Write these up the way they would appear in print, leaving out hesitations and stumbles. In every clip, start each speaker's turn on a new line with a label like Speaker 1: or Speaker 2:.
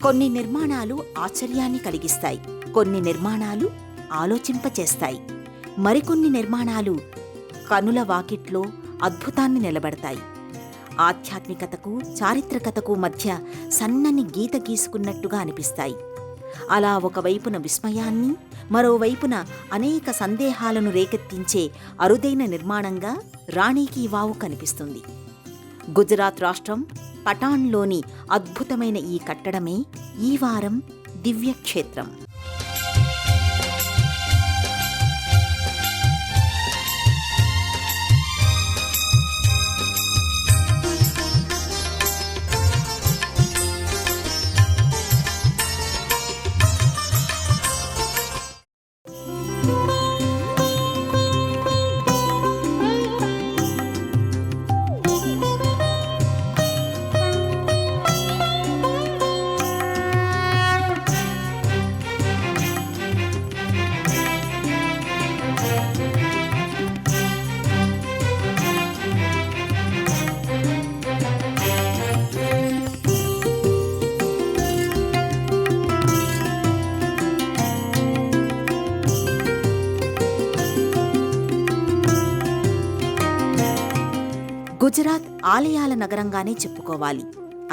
Speaker 1: కొన్ని నిర్మాణాలు ఆశ్చర్యాన్ని కలిగిస్తాయి, కొన్ని నిర్మాణాలు ఆలోచింపచేస్తాయి, మరికొన్ని నిర్మాణాలు కనుల వాకిట్లో అద్భుతాన్ని నిలబెడతాయి. ఆధ్యాత్మికతకు చారిత్రకతకు మధ్య సన్నని గీత గీసుకున్నట్టుగా అనిపిస్తాయి. అలా ఒకవైపున విస్మయాన్ని, మరోవైపున అనేక సందేహాలను రేకెత్తించే అరుదైన నిర్మాణంగా రాణి కీ వావ్ కనిపిస్తుంది. గుజరాత్ రాష్ట్రం పటాన్లోని అద్భుతమైన ఈ కట్టడమే ఈ వారం దివ్యక్షేత్రం. గుజరాత్ ఆలయాల నగరంగానే చెప్పుకోవాలి.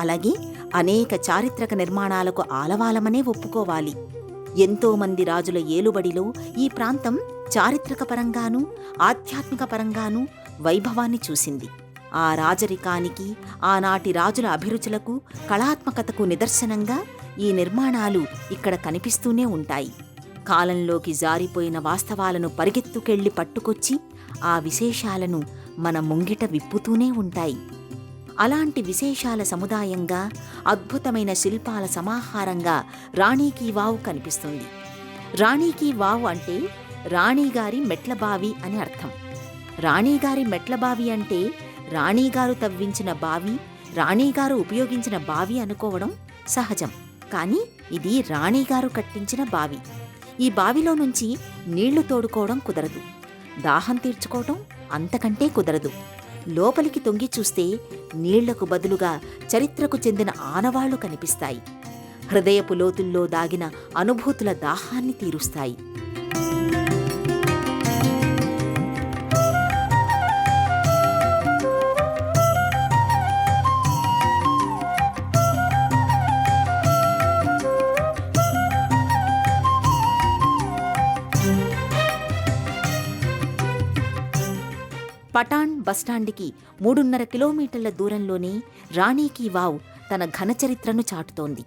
Speaker 1: అలాగే అనేక చారిత్రక నిర్మాణాలకు ఆలవాలమనే ఒప్పుకోవాలి. ఎంతోమంది రాజుల ఏలుబడిలో ఈ ప్రాంతం చారిత్రక పరంగానూ ఆధ్యాత్మిక పరంగానూ వైభవాన్ని చూసింది. ఆ రాజరికానికి, ఆనాటి రాజుల అభిరుచులకు, కళాత్మకతకు నిదర్శనంగా ఈ నిర్మాణాలు ఇక్కడ కనిపిస్తూనే ఉంటాయి. కాలంలోకి జారిపోయిన వాస్తవాలను పరిగెత్తుకెళ్లి పట్టుకొచ్చి ఆ విశేషాలను మన ముంగిట విప్పుతూనే ఉంటాయి. అలాంటి విశేషాల సముదాయంగా, అద్భుతమైన శిల్పాల సమాహారంగా రాణి కీ వావ్ కనిపిస్తుంది. రాణి కీ వావ్ అంటే రాణిగారి మెట్లబావి అని అర్థం. రాణిగారి మెట్లబావి అంటే రాణిగారు తవ్వించిన బావి, రాణిగారు ఉపయోగించిన బావి అనుకోవడం సహజం. కానీ ఇది రాణిగారు కట్టించిన బావి. ఈ బావిలో నుంచి నీళ్లు తోడుకోవడం కుదరదు, దాహం తీర్చుకోవటం అంతకంటే కుదరదు. లోపలికి తొంగి చూస్తే నీళ్లకు బదులుగా చరిత్రకు చెందిన ఆనవాళ్లు కనిపిస్తాయి. హృదయపు లోతుల్లో దాగిన అనుభూతుల దాహాన్ని తీరుస్తాయి. పటాన్ బస్టాండ్కి 3.5 కిలోమీటర్ల దూరంలోనే రాణి కీ వావ్ తన ఘనచరిత్రను చాటుతోంది.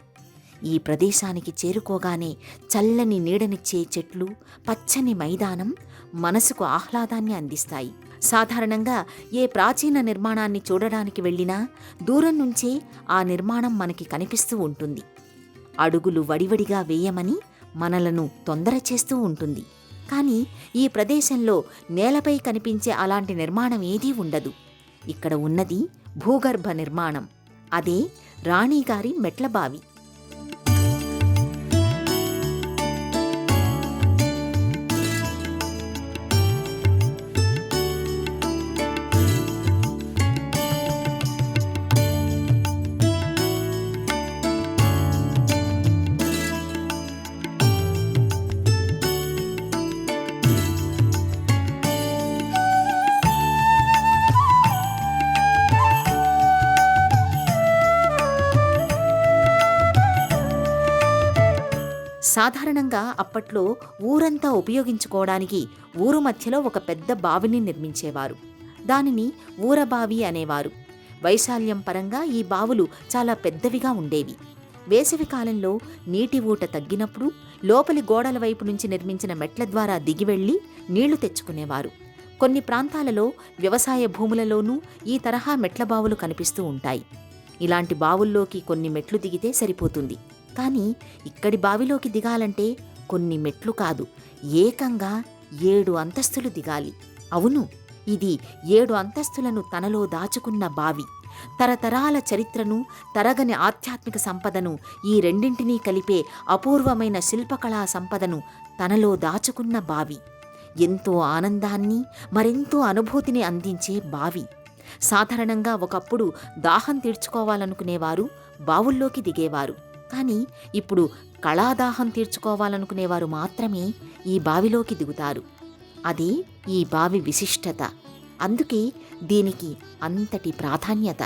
Speaker 1: ఈ ప్రదేశానికి చేరుకోగానే చల్లని నీడనిచ్చే చెట్లు, పచ్చని మైదానం మనసుకు ఆహ్లాదాన్ని అందిస్తాయి. సాధారణంగా ఏ ప్రాచీన నిర్మాణాన్ని చూడడానికి వెళ్ళినా దూరం నుంచే ఆ నిర్మాణం మనకి కనిపిస్తూ ఉంటుంది. అడుగులు వడివడిగా వేయమని మనలను తొందర చేస్తూ ఉంటుంది. కానీ ఈ ప్రదేశంలో నేలపై కనిపించే అలాంటి నిర్మాణం ఏదీ ఉండదు. ఇక్కడ ఉన్నది భూగర్భ నిర్మాణం. అదే రాణిగారి మెట్లబావి. సాధారణంగా అప్పట్లో ఊరంతా ఉపయోగించుకోవడానికి ఊరు మధ్యలో ఒక పెద్ద బావిని నిర్మించేవారు. దానిని ఊరబావి అనేవారు. వైశాల్యం పరంగా ఈ బావులు చాలా పెద్దవిగా ఉండేవి. వేసవి కాలంలో నీటి ఊట తగ్గినప్పుడు లోపలి గోడల వైపు నుంచి నిర్మించిన మెట్ల ద్వారా దిగివెళ్లి నీళ్లు తెచ్చుకునేవారు. కొన్ని ప్రాంతాలలో వ్యవసాయ భూములలోనూ ఈ తరహా మెట్ల బావులు కనిపిస్తూ ఉంటాయి. ఇలాంటి బావుల్లోకి కొన్ని మెట్లు దిగితే సరిపోతుంది. కానీ ఇక్కడి బావిలోకి దిగాలంటే కొన్ని మెట్లు కాదు, ఏకంగా 7 అంతస్తులు దిగాలి. అవును, ఇది 7 అంతస్తులను తనలో దాచుకున్న బావి. తరతరాల చరిత్రను, తరగని ఆధ్యాత్మిక సంపదను, ఈ రెండింటినీ కలిపే అపూర్వమైన శిల్పకళా సంపదను తనలో దాచుకున్న బావి. ఎంతో ఆనందాన్ని, మరెంతో అనుభూతిని అందించే బావి. సాధారణంగా ఒకప్పుడు దాహం తీర్చుకోవాలనుకునేవారు బావుల్లోకి దిగేవారు. కానీ ఇప్పుడు కళాదాహం తీర్చుకోవాలనుకునేవారు మాత్రమే ఈ బావిలోకి దిగుతారు. అది ఈ బావి విశిష్టత. అందుకే దీనికి అంతటి ప్రాధాన్యత.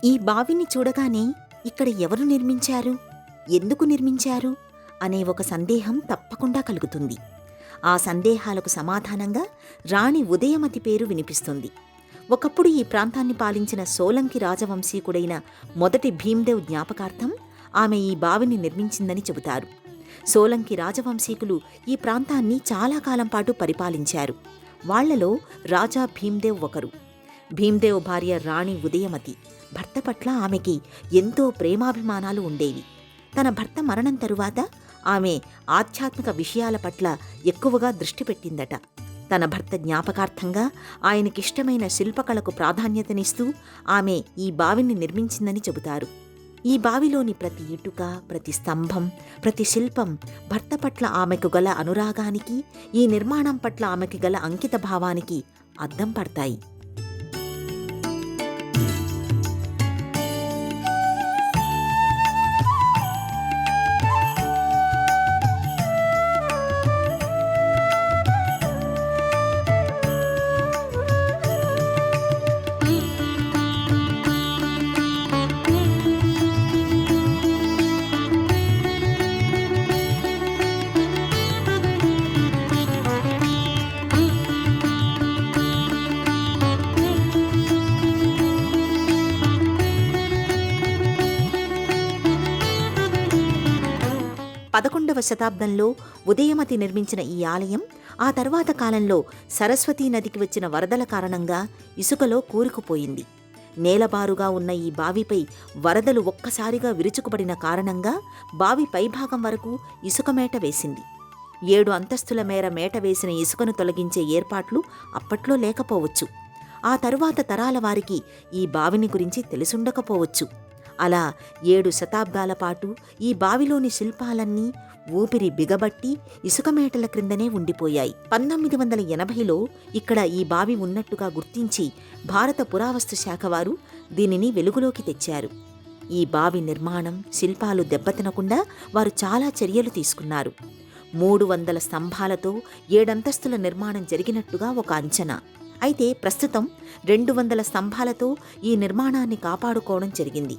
Speaker 1: ఈ బావిని చూడగానే ఇక్కడ ఎవరు నిర్మించారు, ఎందుకు నిర్మించారు అనే ఒక సందేహం తప్పకుండా కలుగుతుంది. ఆ సందేహాలకు సమాధానంగా రాణి ఉదయమతి పేరు వినిపిస్తుంది. ఒకప్పుడు ఈ ప్రాంతాన్ని పాలించిన సోలంకి రాజవంశీకుడైన మొదటి భీమ్దేవ్ జ్ఞాపకార్థం ఆమె ఈ బావిని నిర్మించిందని చెబుతారు. సోలంకి రాజవంశీకులు ఈ ప్రాంతాన్ని చాలా కాలం పాటు పరిపాలించారు. వాళ్లలో రాజా భీమ్దేవ్ ఒకరు. భీమ్దేవ్ భార్య రాణి ఉదయమతి. భర్త పట్ల ఆమెకి ఎంతో ప్రేమాభిమానాలు ఉండేవి. తన భర్త మరణం తరువాత ఆమె ఆధ్యాత్మిక విషయాల పట్ల ఎక్కువగా దృష్టి పెట్టిందట. తన భర్త జ్ఞాపకార్థంగా ఆయనకిష్టమైన శిల్పకళకు ప్రాధాన్యతనిస్తూ ఆమె ఈ బావిని నిర్మించిందని చెబుతారు. ఈ బావిలోని ప్రతి ఇటుక, ప్రతి స్తంభం, ప్రతి శిల్పం భర్త పట్ల ఆమెకు గల అనురాగానికి, ఈ నిర్మాణం పట్ల ఆమెకి గల అంకిత భావానికి అద్దం పడతాయి. పదకొండవ శతాబ్దంలో ఉదయమతి నిర్మించిన ఈ ఆలయం ఆ తర్వాత కాలంలో సరస్వతీ నదికి వచ్చిన వరదల కారణంగా ఇసుకలో కూరుకుపోయింది. నేలబారుగా ఉన్న ఈ బావిపై వరదలు ఒక్కసారిగా విరుచుకుపడిన కారణంగా బావి పైభాగం వరకు ఇసుక మేట వేసింది. 7 అంతస్తుల మేర మేట వేసిన ఇసుకను తొలగించే ఏర్పాట్లు అప్పట్లో లేకపోవచ్చు. ఆ తరువాత తరాల వారికి ఈ బావిని గురించి తెలిసుండకపోవచ్చు. అలా 7 శతాబ్దాల పాటు ఈ బావిలోని శిల్పాలన్నీ ఊపిరి బిగబట్టి ఇసుకమేటల క్రిందనే ఉండిపోయాయి. 1980లో ఇక్కడ ఈ బావి ఉన్నట్టుగా గుర్తించి భారత పురావస్తు శాఖ వారు దీనిని వెలుగులోకి తెచ్చారు. ఈ బావి నిర్మాణం, శిల్పాలు దెబ్బతినకుండా వారు చాలా చర్యలు తీసుకున్నారు. 300 స్తంభాలతో 7 అంతస్తుల నిర్మాణం జరిగినట్టుగా ఒక అంచనా. అయితే ప్రస్తుతం 200 స్తంభాలతో ఈ నిర్మాణాన్ని కాపాడుకోవడం జరిగింది.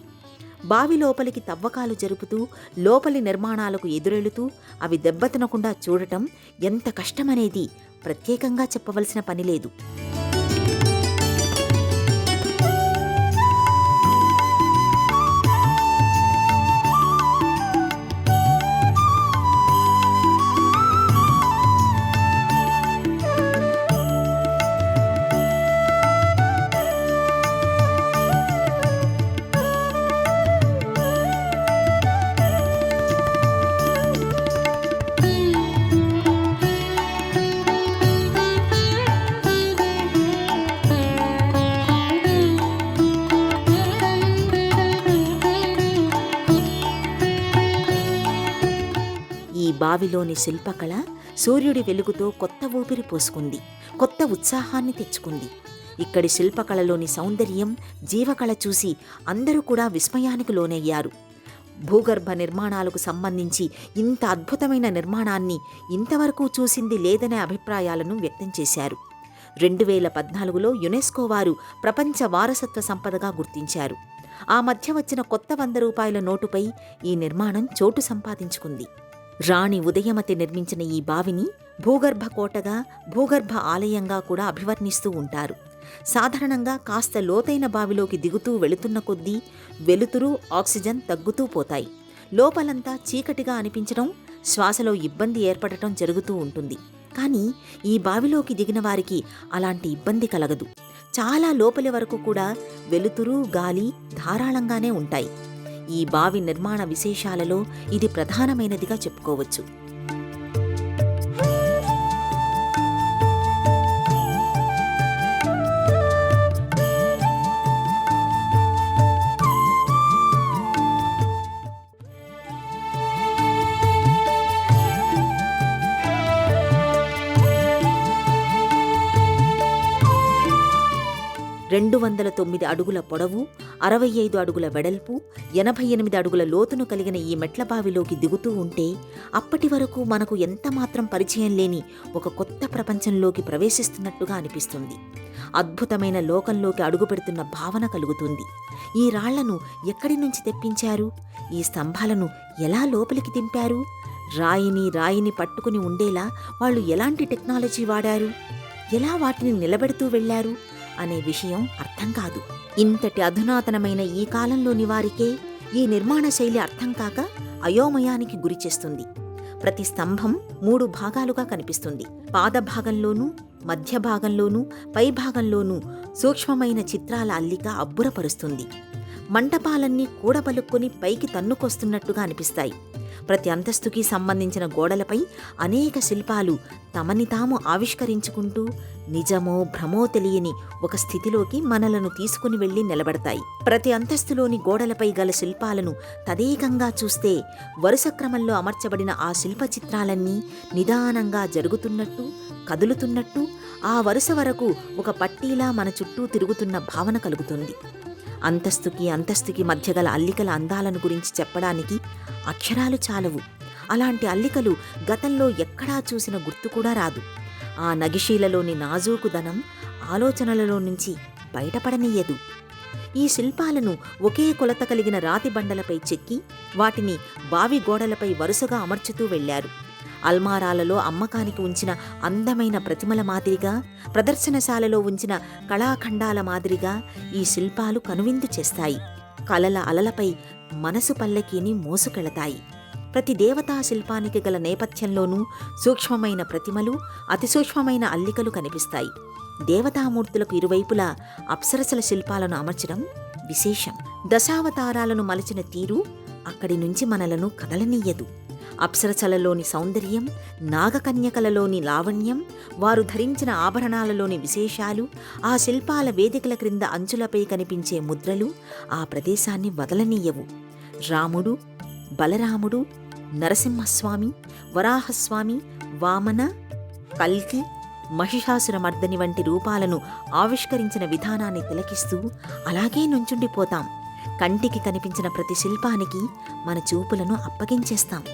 Speaker 1: బావి లోపలికి తవ్వకాలు జరుపుతూ లోపలి నిర్మాణాలకు ఎదురెళుతూ అవి దెబ్బతినకుండా చూడటం ఎంత కష్టమనేది ప్రత్యేకంగా చెప్పవలసిన పనిలేదు. బావిలోని శిల్పకళ సూర్యుడి వెలుగుతో కొత్త ఊపిరి పోసుకుంది, కొత్త ఉత్సాహాన్ని తెచ్చుకుంది. ఇక్కడి శిల్పకళలోని సౌందర్యం, జీవకళ చూసి అందరూ కూడా విస్మయానికి లోనయ్యారు. భూగర్భ నిర్మాణాలకు సంబంధించి ఇంత అద్భుతమైన నిర్మాణాన్ని ఇంతవరకు చూసింది లేదనే అభిప్రాయాలను వ్యక్తం చేశారు. 2014లో యునెస్కో వారు ప్రపంచ వారసత్వ సంపదగా గుర్తించారు. ఆ మధ్య వచ్చిన కొత్త 100 రూపాయల నోటుపై ఈ నిర్మాణం చోటు సంపాదించుకుంది. రాణి ఉదయమతి నిర్మించిన ఈ బావిని భూగర్భ కోటగా, భూగర్భ ఆలయంగా కూడా అభివర్ణిస్తూ ఉంటారు. సాధారణంగా కాస్త లోతైన బావిలోకి దిగుతూ వెళుతున్న కొద్దీ వెలుతురు, ఆక్సిజన్ తగ్గుతూ పోతాయి. లోపలంతా చీకటిగా అనిపించడం, శ్వాసలో ఇబ్బంది ఏర్పడటం జరుగుతూ ఉంటుంది. కానీ ఈ బావిలోకి దిగిన వారికి అలాంటి ఇబ్బంది కలగదు. చాలా లోపలి వరకు కూడా వెలుతురు, గాలి ధారాళంగానే ఉంటాయి. ఈ బావి నిర్మాణ విశేషాలలో ఇది ప్రధానమైనదిగా చెప్పుకోవచ్చు. రెండు 209 అడుగుల పొడవు, 65 అడుగుల వెడల్పు, 88 అడుగుల లోతును కలిగిన ఈ మెట్ల బావిలోకి దిగుతూ ఉంటే అప్పటి వరకు మనకు ఎంతమాత్రం పరిచయం లేని ఒక కొత్త ప్రపంచంలోకి ప్రవేశిస్తున్నట్టుగా అనిపిస్తుంది. అద్భుతమైన లోకంలోకి అడుగుపెడుతున్న భావన కలుగుతుంది. ఈ రాళ్లను ఎక్కడి నుంచి తెప్పించారు? ఈ స్తంభాలను ఎలా లోపలికి దింపారు? రాయిని పట్టుకుని ఉండేలా వాళ్ళు ఎలాంటి టెక్నాలజీ వాడారు? ఎలా వాటిని నిలబెడుతూ వెళ్లారు అనే విషయం అర్థం కాదు. ఇంతటి అధునాతనమైన ఈ కాలంలోని వారికే ఈ నిర్మాణ శైలి అర్థం కాక అయోమయానికి గురిచేస్తుంది. ప్రతి స్తంభం 3 భాగాలుగా కనిపిస్తుంది. పాదభాగంలోనూ, మధ్య భాగంలోనూ, పై భాగంలోనూ సూక్ష్మమైన చిత్రాల అల్లిక అబ్బురపరుస్తుంది. మంటపాలన్నీ కూడబలుక్కుని పైకి తన్నుకొస్తున్నట్టుగా అనిపిస్తాయి. ప్రతి అంతస్తుకి సంబంధించిన గోడలపై అనేక శిల్పాలు తమని తాము ఆవిష్కరించుకుంటూ నిజమో భ్రమో తెలియని ఒక స్థితిలోకి మనలను తీసుకుని వెళ్లి నిలబడతాయి. ప్రతి అంతస్తులోని గోడలపై గల శిల్పాలను తదేకంగా చూస్తే వరుస క్రమంలో అమర్చబడిన ఆ శిల్ప చిత్రాలన్నీ నిదానంగా జరుగుతున్నట్టు, కదులుతున్నట్టు, ఆ వరుస వరకు ఒక పట్టీలా మన చుట్టూ తిరుగుతున్న భావన కలుగుతుంది. అంతస్తుకి మధ్య గల అల్లికల అందాలను గురించి చెప్పడానికి అక్షరాలు చాలవు. అలాంటి అల్లికలు గతంలో ఎక్కడా చూసిన గుర్తు కూడా రాదు. ఆ నగిశీలలోని నాజూకుదనం ఆలోచనలలో నుంచి బయటపడనీయదు. ఈ శిల్పాలను ఒకే కొలత కలిగిన రాతి బండలపై చెక్కి వాటిని బావి గోడలపై వరుసగా అమర్చుతూ వెళ్లారు. అల్మారాలలో అమ్మకానికి ఉంచిన అందమైన ప్రతిమల మాదిరిగా, ప్రదర్శనశాలలో ఉంచిన కళాఖండాల మాదిరిగా ఈ శిల్పాలు కనువిందు చేస్తాయి. కలల అలలపై మనసు పల్లకీని మోసుకెళతాయి. ప్రతి దేవతా శిల్పానికి గల నేపథ్యంలోనూ సూక్ష్మమైన ప్రతిమలు, అతి సూక్ష్మమైన అల్లికలు కనిపిస్తాయి. దేవతామూర్తులకు ఇరువైపులా అప్సరసల శిల్పాలను అమర్చడం విశేషం. దశావతారాలను మలచిన తీరు అక్కడి నుంచి మనలను కదలనీయదు. అప్సరసలలోని సౌందర్యం, నాగకన్యకలలోని లావణ్యం, వారు ధరించిన ఆభరణాలలోని విశేషాలు, ఆ శిల్పాల వేదికల క్రింద అంచులపై కనిపించే ముద్రలు ఆ ప్రదేశాన్ని వదలనీయవు. రాముడు, బలరాముడు, నరసింహస్వామి, వరాహస్వామి, వామన, కల్కి, మహిషాసురమర్దని వంటి రూపాలను ఆవిష్కరించిన విధానాన్ని తిలకిస్తూ అలాగే నుంచుండిపోతాం. కంటికి కనిపించిన ప్రతి శిల్పానికి మన చూపులను అప్పగించేస్తాం.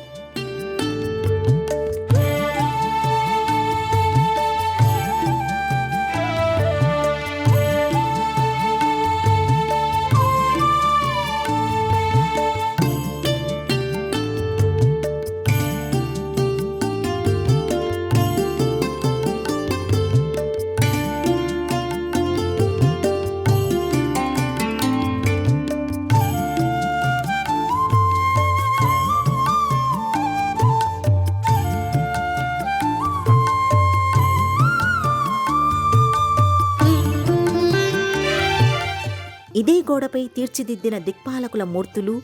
Speaker 1: ఇదే గోడపై తీర్చిదిద్దిన దిక్పాలకుల మూర్తులు,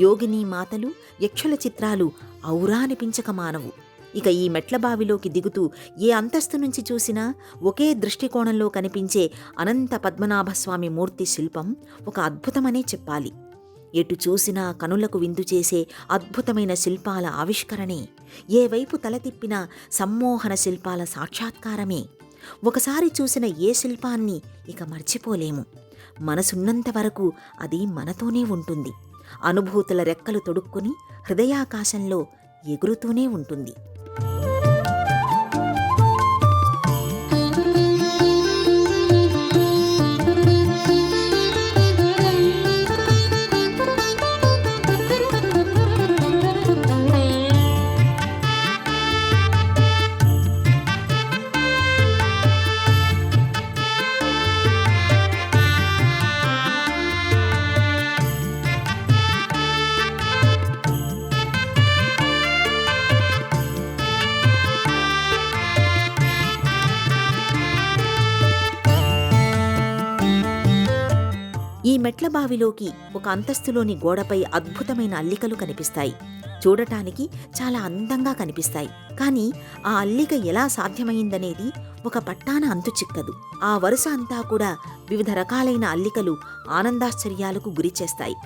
Speaker 1: యోగినీ మాతలు, యక్షుల చిత్రాలు ఔరా అనిపించక మానవు. ఇక ఈ మెట్ల బావిలోకి దిగుతూ ఏ అంతస్తు నుంచి చూసినా ఒకే దృష్టికోణంలో కనిపించే అనంత పద్మనాభస్వామి మూర్తి శిల్పం ఒక అద్భుతమనే చెప్పాలి. ఎటు చూసినా కనులకు విందు చేసే అద్భుతమైన శిల్పాల ఆవిష్కరణే. ఏ వైపు తల తిప్పినా సమ్మోహన శిల్పాల సాక్షాత్కారమే. ఒకసారి చూసిన ఏ శిల్పాన్ని ఇక మర్చిపోలేము. మనసున్నంత వరకు అది మనతోనే ఉంటుంది. అనుభూతుల రెక్కలు తొడుక్కుని హృదయాకాశంలో ఎగురుతూనే ఉంటుంది. ఈ మెట్ల బావిలోకి ఒక అంతస్తులోని గోడపై అద్భుతమైన అల్లికలు కనిపిస్తాయి. చూడటానికి చాలా అందంగా కనిపిస్తాయి. కానీ ఆ అల్లిక ఎలా సాధ్యమైందనేది ఒక పట్టాన అంతు చిక్కదు. ఆ వరుస అంతా కూడా వివిధ రకాలైన అల్లికలు ఆనందాశ్చర్యాలకు గురిచేస్తాయి.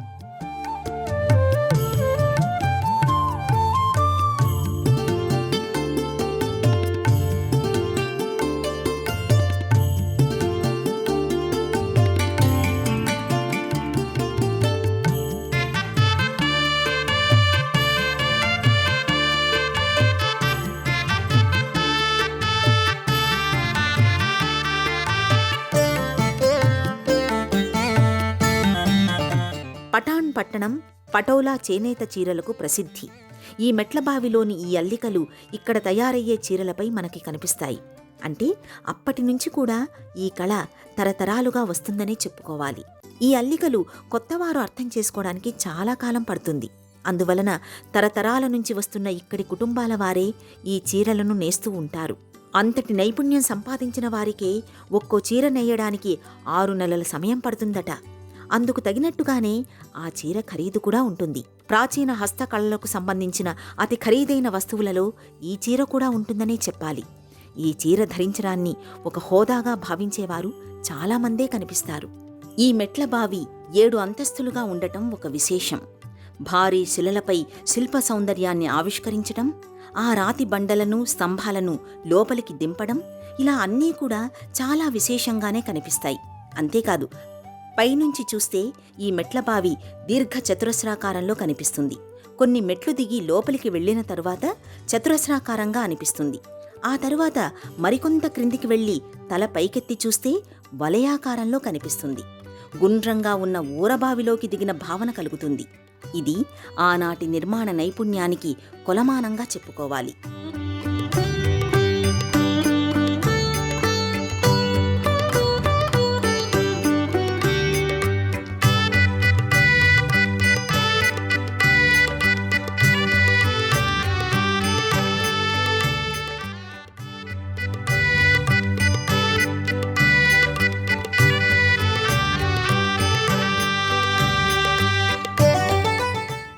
Speaker 1: పటాన్ పట్టణం పటోలా చేనేత చీరలకు ప్రసిద్ధి. ఈ మెట్లబావిలోని ఈ అల్లికలు ఇక్కడ తయారయ్యే చీరలపై మనకి కనిపిస్తాయి. అంటే అప్పటి నుంచి కూడా ఈ కళ తరతరాలుగా వస్తుందనే చెప్పుకోవాలి. ఈ అల్లికలు కొత్తవారు అర్థం చేసుకోవడానికి చాలా కాలం పడుతుంది. అందువలన తరతరాల నుంచి వస్తున్న ఇక్కడి కుటుంబాల వారే ఈ చీరలను నేస్తూ ఉంటారు. అంతటి నైపుణ్యం సంపాదించిన వారికే ఒక్కో చీర నేయడానికి 6 నెలల సమయం పడుతుందట. అందుకు తగినట్టుగానే ఆ చీర ఖరీదు కూడా ఉంటుంది. ప్రాచీన హస్తకళలకు సంబంధించిన అతి ఖరీదైన వస్తువులలో ఈ చీర కూడా ఉంటుందనే చెప్పాలి. ఈ చీర ధరించడాన్ని ఒక హోదాగా భావించేవారు చాలామందే కనిపిస్తారు. ఈ మెట్ల బావి 7 అంతస్తులుగా ఉండటం ఒక విశేషం. భారీ శిలలపై శిల్ప సౌందర్యాన్ని ఆవిష్కరించటం, ఆ రాతి బండలను స్తంభాలను లోపలికి దింపడం, ఇలా అన్నీ కూడా చాలా విశేషంగానే కనిపిస్తాయి. అంతేకాదు, పైనుంచి చూస్తే ఈ మెట్లబావి దీర్ఘ చతురస్రాకారంలో కనిపిస్తుంది. కొన్ని మెట్లు దిగి లోపలికి వెళ్లిన తరువాత చతురస్రాకారంగా అనిపిస్తుంది. ఆ తరువాత మరికొంత క్రిందికి వెళ్లి తల పైకెత్తి చూస్తే వలయాకారంలో కనిపిస్తుంది. గుండ్రంగా ఉన్న ఊరబావిలోకి దిగిన భావన కలుగుతుంది. ఇది ఆనాటి నిర్మాణ నైపుణ్యానికి కొలమానంగా చెప్పుకోవాలి.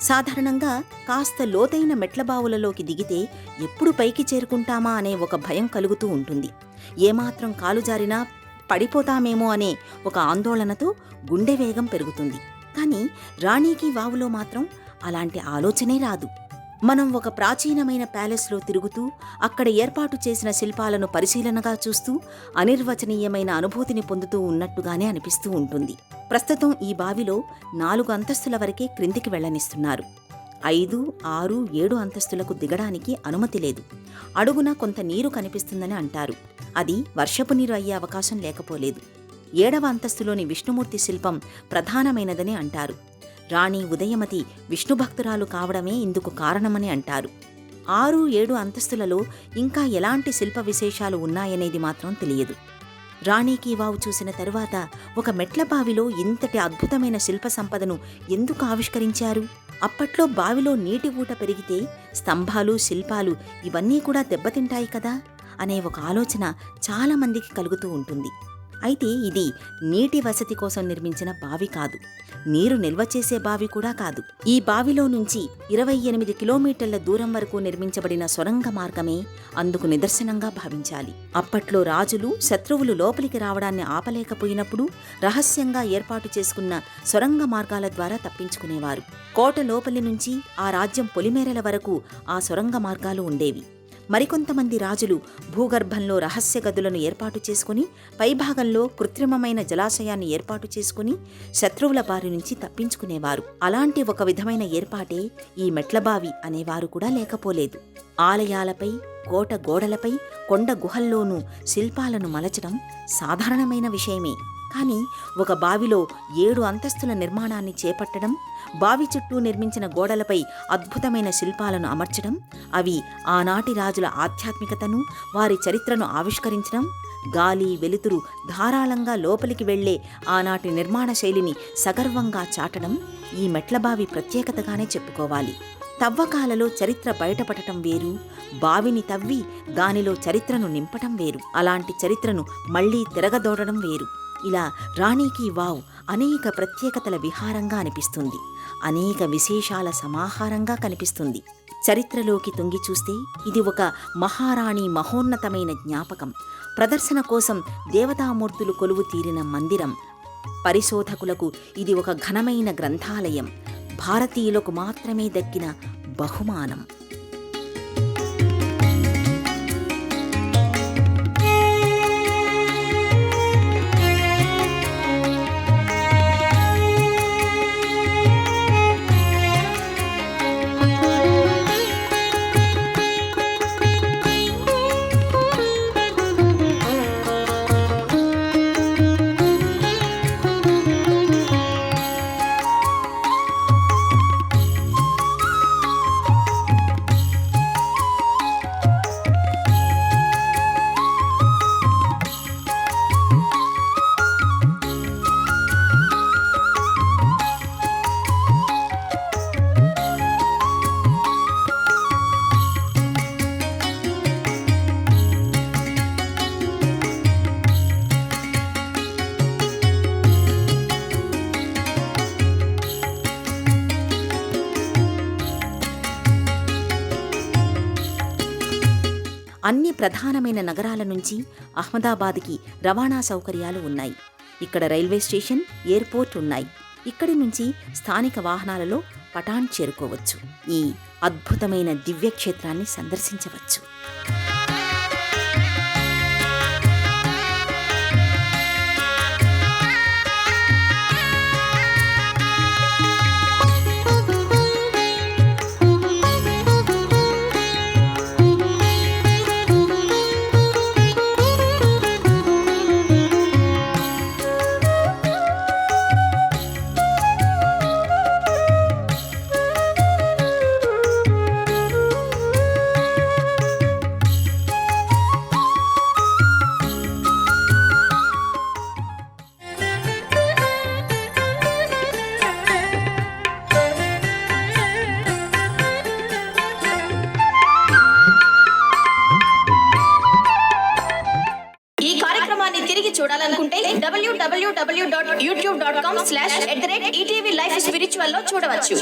Speaker 1: సాధారణంగా కాస్త లోతైన మెట్లబావులలోకి దిగితే ఎప్పుడు పైకి చేరుకుంటామా అనే ఒక భయం కలుగుతూ ఉంటుంది. ఏమాత్రం కాలు జారినా పడిపోతామేమో అనే ఒక ఆందోళనతో గుండె వేగం పెరుగుతుంది. కానీ రాణికి వావులో మాత్రం అలాంటి ఆలోచనే రాదు. మనం ఒక ప్రాచీనమైన ప్యాలెస్లో తిరుగుతూ అక్కడ ఏర్పాటు చేసిన శిల్పాలను పరిశీలనగా చూస్తూ అనిర్వచనీయమైన అనుభూతిని పొందుతూ ఉన్నట్టుగానే అనిపిస్తూ ఉంటుంది. ప్రస్తుతం ఈ బావిలో 4 అంతస్తుల వరకే క్రిందికి వెళ్లనిస్తున్నారు. 5, 6, 7 అంతస్తులకు దిగడానికి అనుమతి లేదు. అడుగున కొంత నీరు కనిపిస్తుందని అంటారు. అది వర్షపు నీరు అయ్యే అవకాశం లేకపోలేదు. 7వ అంతస్తులోని విష్ణుమూర్తి శిల్పం ప్రధానమైనదని అంటారు. రాణి ఉదయమతి విష్ణుభక్తురాలు కావడమే ఇందుకు కారణమని అంటారు. 6, 7 అంతస్తులలో ఇంకా ఎలాంటి శిల్ప విశేషాలు ఉన్నాయనేది మాత్రం తెలియదు. రాణికి వావు చూసిన తరువాత ఒక మెట్ల బావిలో ఇంతటి అద్భుతమైన శిల్ప సంపదను ఎందుకు ఆవిష్కరించారు? అప్పట్లో బావిలో నీటి ఊట పెరిగితే స్తంభాలు, శిల్పాలు ఇవన్నీ కూడా దెబ్బతింటాయి కదా అనే ఒక ఆలోచన చాలా మందికి కలుగుతూ ఉంటుంది. అయితే ఇది నీటి వసతి కోసం నిర్మించిన బావి కాదు, నీరు నిల్వ చేసే బావి కూడా కాదు. ఈ బావిలో నుంచి 28 కిలోమీటర్ల దూరం వరకు నిర్మించబడిన సొరంగ మార్గమే అందుకు నిదర్శనంగా భావించాలి. అప్పట్లో రాజులు శత్రువులు లోపలికి రావడాన్ని ఆపలేకపోయినప్పుడు రహస్యంగా ఏర్పాటు చేసుకున్న సొరంగ మార్గాల ద్వారా తప్పించుకునేవారు. కోట లోపలి నుంచి ఆ రాజ్యం పొలిమేరల వరకు ఆ సొరంగ మార్గాలు ఉండేవి. మరికొంతమంది రాజులు భూగర్భంలో రహస్య గదులను ఏర్పాటు చేసుకుని పైభాగంలో కృత్రిమమైన జలాశయాన్ని ఏర్పాటు చేసుకుని శత్రువుల బారి నుంచి తప్పించుకునేవారు. అలాంటి ఒక విధమైన ఏర్పాటే ఈ మెట్లబావి అనేవారు కూడా లేకపోలేదు. ఆలయాలపై, కోట గోడలపై, కొండ గుహల్లోనూ శిల్పాలను మలచడం సాధారణమైన విషయమే. కానీ ఒక బావిలో 7 అంతస్తుల నిర్మాణాన్ని చేపట్టడం, బావి చుట్టూ నిర్మించిన గోడలపై అద్భుతమైన శిల్పాలను అమర్చడం, అవి ఆనాటి రాజుల ఆధ్యాత్మికతను, వారి చరిత్రను ఆవిష్కరించడం, గాలి వెలుతురు ధారాళంగా లోపలికి వెళ్లే ఆనాటి నిర్మాణ శైలిని సగర్వంగా చాటడం ఈ మెట్లబావి ప్రత్యేకతగానే చెప్పుకోవాలి. తవ్వకాలలో చరిత్ర బయటపడటం వేరు, బావిని తవ్వి దానిలో చరిత్రను నింపటం వేరు. అలాంటి చరిత్రను మళ్లీ తిరగదోడడం వేరు. ఇలా రాణికి వావ్ అనేక ప్రత్యేకతల విహారంగా అనిపిస్తుంది. అనేక విశేషాల సమాహారంగా కనిపిస్తుంది. చరిత్రలోకి తొంగి చూస్తే ఇది ఒక మహారాణి మహోన్నతమైన జ్ఞాపకం. ప్రదర్శన కోసం దేవతామూర్తులు కొలువు తీరిన మందిరం. పరిశోధకులకు ఇది ఒక ఘనమైన గ్రంథాలయం. భారతీయులకు మాత్రమే దక్కిన బహుమానం. అన్ని ప్రధానమైన నగరాల నుంచి అహ్మదాబాద్కి రవాణా సౌకర్యాలు ఉన్నాయి. ఇక్కడ రైల్వే స్టేషన్, ఎయిర్పోర్ట్ ఉన్నాయి. ఇక్కడి నుంచి స్థానిక వాహనాలలో పటాన్ చేరుకోవచ్చు. ఈ అద్భుతమైన దివ్యక్షేత్రాన్ని సందర్శించవచ్చు.
Speaker 2: చూడాలనుకుంటే www.youtube.com/@ETV Life Spiritual లో చూడవచ్చు.